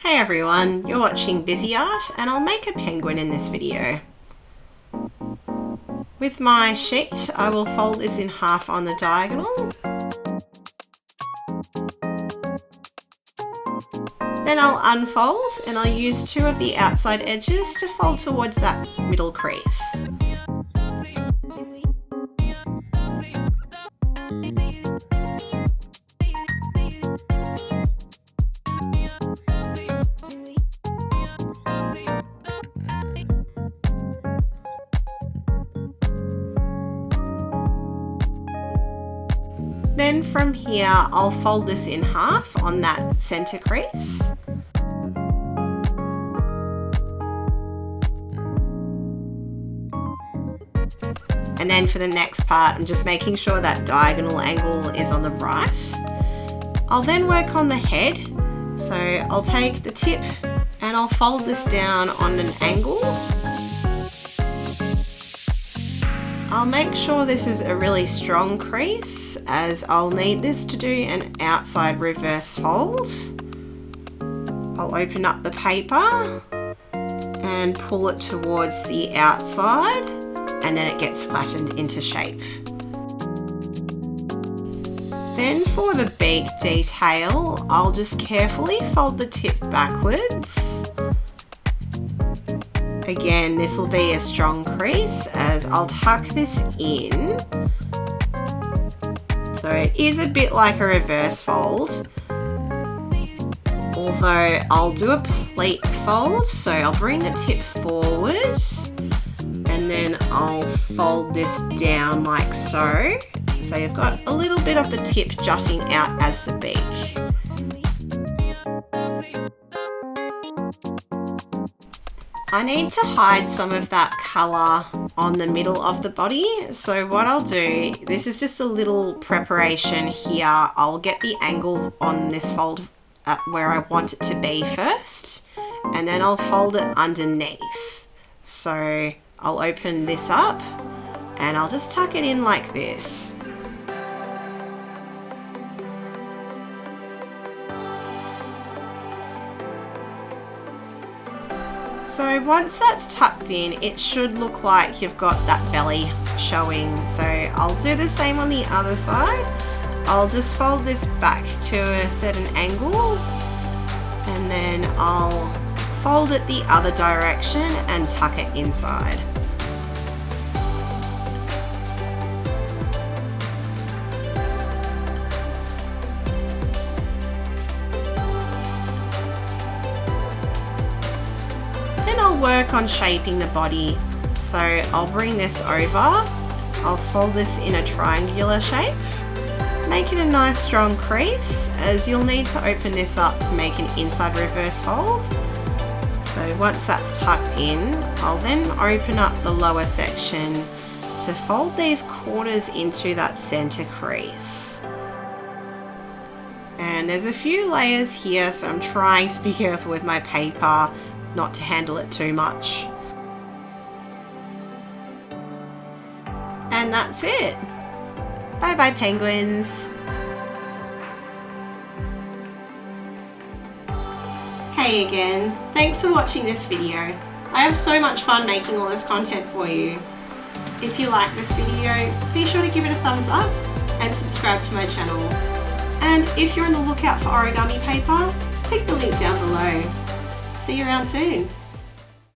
Hey everyone, you're watching Bizzi Art and I'll make a penguin in this video. With my sheet, I will fold this in half on the diagonal. Then I'll unfold and I'll use two of the outside edges to fold towards that middle crease. Then from here, I'll fold this in half on that center crease. And then for the next part, I'm just making sure that diagonal angle is on the right. I'll then work on the head. So I'll take the tip and I'll fold this down on an angle. I'll make sure this is a really strong crease, as I'll need this to do an outside reverse fold. I'll open up the paper and pull it towards the outside, and then it gets flattened into shape. Then for the beak detail, I'll just carefully fold the tip backwards. Again, this will be a strong crease as I'll tuck this in. So it is a bit like a reverse fold, although I'll do a pleat fold. So I'll bring the tip forward and then I'll fold this down like so. So you've got a little bit of the tip jutting out as the beak. I need to hide some of that colour on the middle of the body. So what I'll do, this is just a little preparation here. I'll get the angle on this fold where I want it to be first, and then I'll fold it underneath. So I'll open this up and I'll just tuck it in like this. So once that's tucked in, it should look like you've got that belly showing. So I'll do the same on the other side. I'll just fold this back to a certain angle and then I'll fold it the other direction and tuck it inside. Then I'll work on shaping the body. So I'll bring this over, I'll fold this in a triangular shape, make it a nice strong crease, as you'll need to open this up to make an inside reverse fold. So once that's tucked in, I'll then open up the lower section to fold these corners into that center crease. And there's a few layers here, so I'm trying to be careful with my paper not to handle it too much. And that's it. Bye bye penguins. Hey again, thanks for watching this video. I have so much fun making all this content for you. If you like this video, be sure to give it a thumbs up and subscribe to my channel. And if you're on the lookout for origami paper, click the link down below. See you around soon.